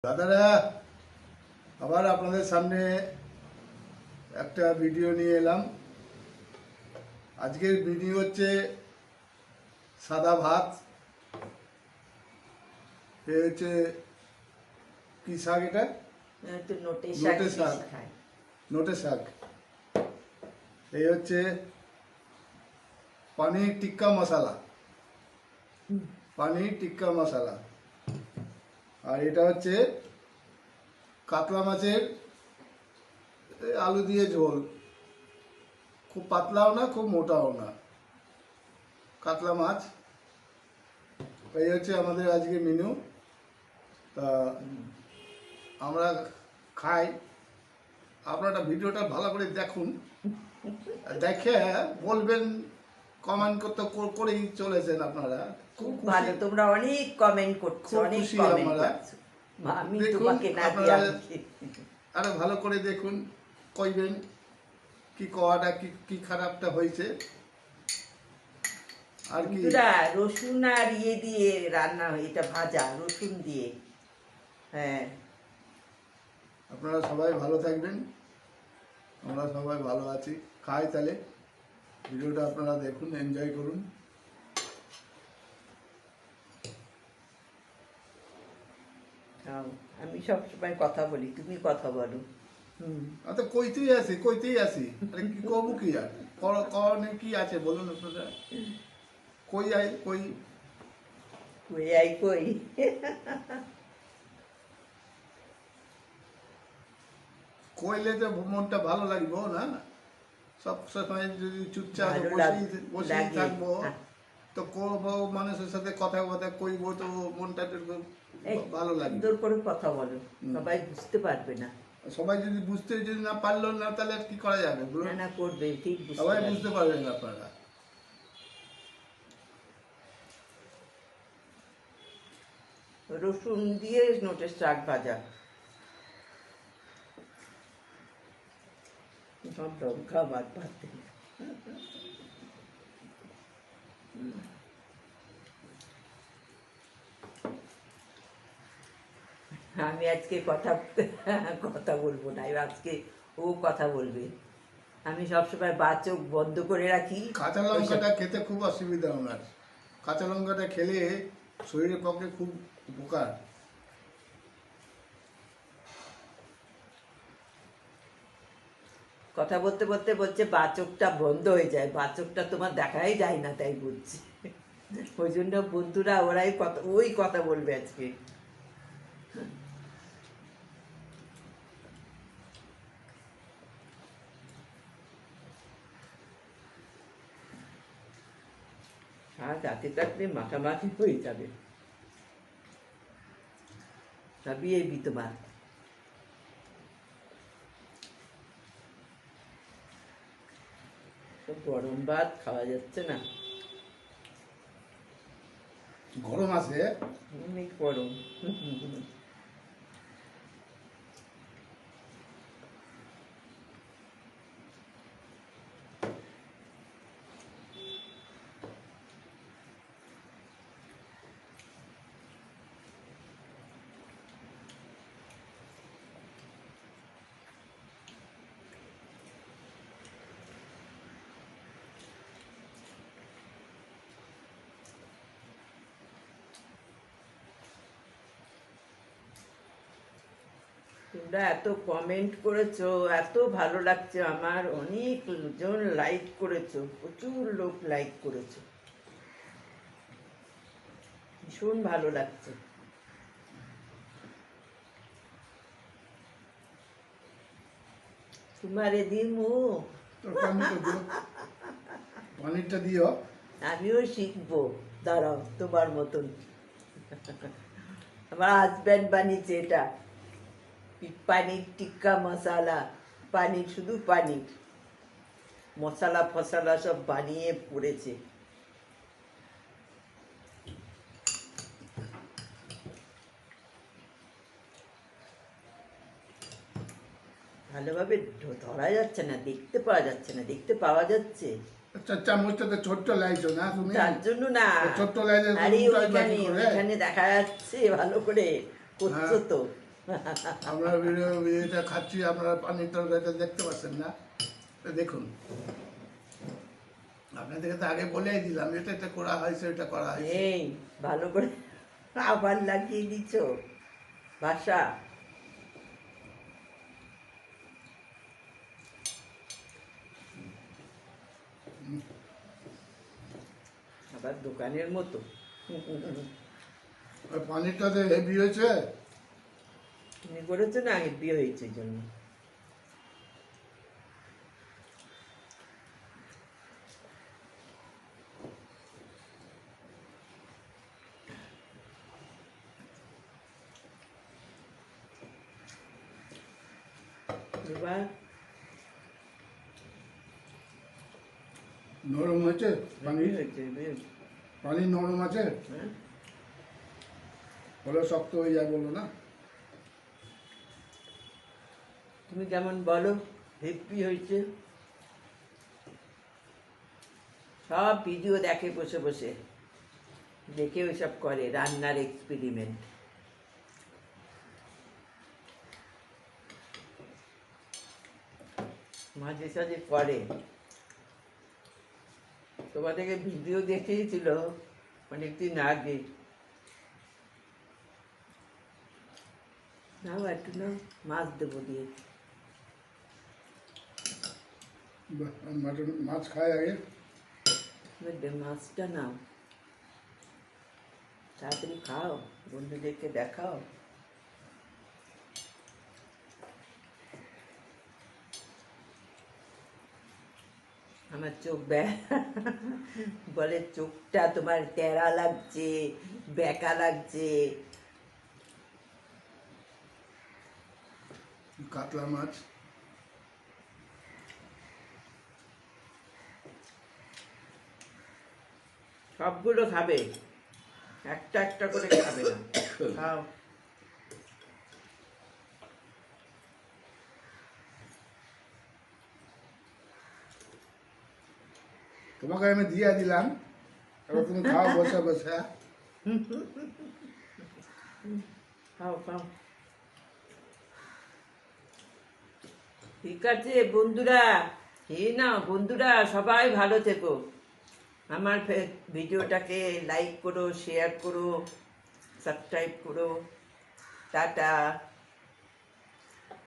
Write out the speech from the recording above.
দাদারা আবার আপনাদের সামনে একটা ভিডিও নিয়ে এলাম। আজকের ভিডিও হচ্ছে সাদা ভাত, এ হচ্ছে কি শাক, এটা নোটে শাক, নোটে শাক। এই হচ্ছে পানির টিক্কা মশলা, পানির টিক্কা মশলা। আর এটা হচ্ছে কাতলা মাছের আলু দিয়ে ঝোল, খুব পাতলাও না খুব মোটাও না, কাতলা মাছ। এই হচ্ছে আমাদের আজকে মেনু। তা আমরা খাই, আপনারা ভিডিওটা ভালো করে দেখুন, দেখে বলবেন, কমেন্ট করতে করেই চলেছেন আপনারা। খুব ভালো, তোমরা অনেক কমেন্ট করছো, অনেক কমেন্ট করছো। আমি তোমাকে না দিয়ে আরো ভালো করে দেখুন, কইবেন কি কওয়াটা কি খারাপটা হয়েছে। আর কি রসুন আর ইয়ে দিয়ে রান্না, এটা ভাজা রসুন দিয়ে। হ্যাঁ, আপনারা সবাই ভালো থাকবেন, আমরা সবাই ভালো আছি। খাই তাহলে ভিডিওটা আপনারা দেখুন, এনজয় করুন। আমি সবসময় কথা বলি, তুমি কথা বলো। তো কইতেই আসি, আরে কি করবো, কি আর করণে কি আছে বলুন আপনারা। কই আই কই কই আই কই কইলে তো মনটা ভালো লাগবে না। সব সময় যদি চুপচাপ বসেই থাকবো, তো করবো মানুষের সাথে কথা কইবো, তো মনটা ভালো লাগবে। সুন্দর করে কথা বলো, সবাই বুঝতে পারবে না। সবাই যদি বুঝতে না পারলো না, তাহলে কি করা যাবে? না করবে, ঠিক সবাই বুঝতে পারবেন আপনারা। রসুন দিয়ে নোটের শাক ভাজা, লঙ্কা ভাত ভাত। আমি আজকে কথা বলবো না, আজকে ও কথা বলবে। আমি সবসময় চোখ বন্ধ করে রাখি। কাঁচা লঙ্কাটা খেতে খুব অসুবিধা ওনার, কাঁচা লঙ্কাটা খেলে শরীরের পক্ষে খুব উপকার। কথা বলতে বলতে বলছে বাচকটা বন্ধ হয়ে যায়, বাচকটা তোমার দেখাই যায় না, তাই বলছি। ওই জন্য বন্ধুরা ওই কথা বলবে আজকে। আর রাতে থাকলে মাখামাখি হয়ে যাবে, সবই এই বিতমান। গরম ভাত খাওয়া যাচ্ছে না, গরম আছে, অনেক গরম। তোমরা এত কমেন্ট করেছো, এত ভালো লাগছে আমার, অনেক জন লাইক করেছো, প্রচুর লোক লাইক করেছো, ভীষণ ভালো লাগছে। তোমারে দিমু, পানিরটা দিও। আমিও শিখবো, দাঁড়াও তোমার মতন। আমার হাজব্যান্ড বানিয়েছে এটা, পানির টিক্কা মশলা। পানির, শুধু পানির মশলা ফসলা সব বানিয়ে পড়েছে। ভালোভাবে ধরা যাচ্ছে না, দেখতে পাওয়া যাচ্ছে না, দেখতে পাওয়া যাচ্ছে। চামচটাতে ছোট্ট লাইছো না তুমি, তার জন্য না, ছোট্ট লাইলে আরে ওইখানে দেখা যাচ্ছে ভালো করে করছো তো। আমরা এটা খাচ্ছি, আপনারা পানির তরকারিটা দেখতে পাচ্ছেন না, তো দেখুন। আপনাদেরকে তো আগে বলেই দিলাম এটা এটা করা হয়েছে, এটা করা হয়েছে। এই ভালো করে আবার লাগিয়ে দিচ্ছ ভাষা। আবার দোকানের মতো। ওই পানিরটা তো হেভি হয়েছে। তুমি করেছো না, হেব্বি হয়েছে এই জন্য। এবার নরম হয়েছে পানি, হেব্বি হয়েছে, হেব্বি হয়েছে। পানি নরম আছে, হ্যাঁ, হলে শক্ত হয়ে যায় বলো না। তুমি যেমন বলো হেব্বি হয়েছে। সব ভিডিও দেখে বসে বসে, দেখে ওইসব করে রান্নার এক্সপেরিমেন্ট। মাঝে সাঝে করে। তোমাদেরকে ভিডিও দেখিয়েছিল অনেকদিন আগে। নাও একটু নাও, মাছ দেবো দিয়ে। মাটন মাছ খায় আগে। মাছটা নাও, তাড়াতাড়ি খাও, বন্ধুদেরকে দেখাও। আমার চোখ বলে চোখটা তোমার টেরা লাগছে, বেঁকা লাগছে। কাতলা মাছ, সবগুলো খাবে, একটা একটা করে খাবে না। খাও। তোমাকে আমি দিয়ে দিলাম, এবার তুমি খাও বসে বসে। খাও খাও। ঠিক আছে বন্ধুরা, না বন্ধুরা সবাই ভালো থেকো। আমার ভিডিওটাকে লাইক করো, শেয়ার করো, সাবস্ক্রাইব করো। টাটা।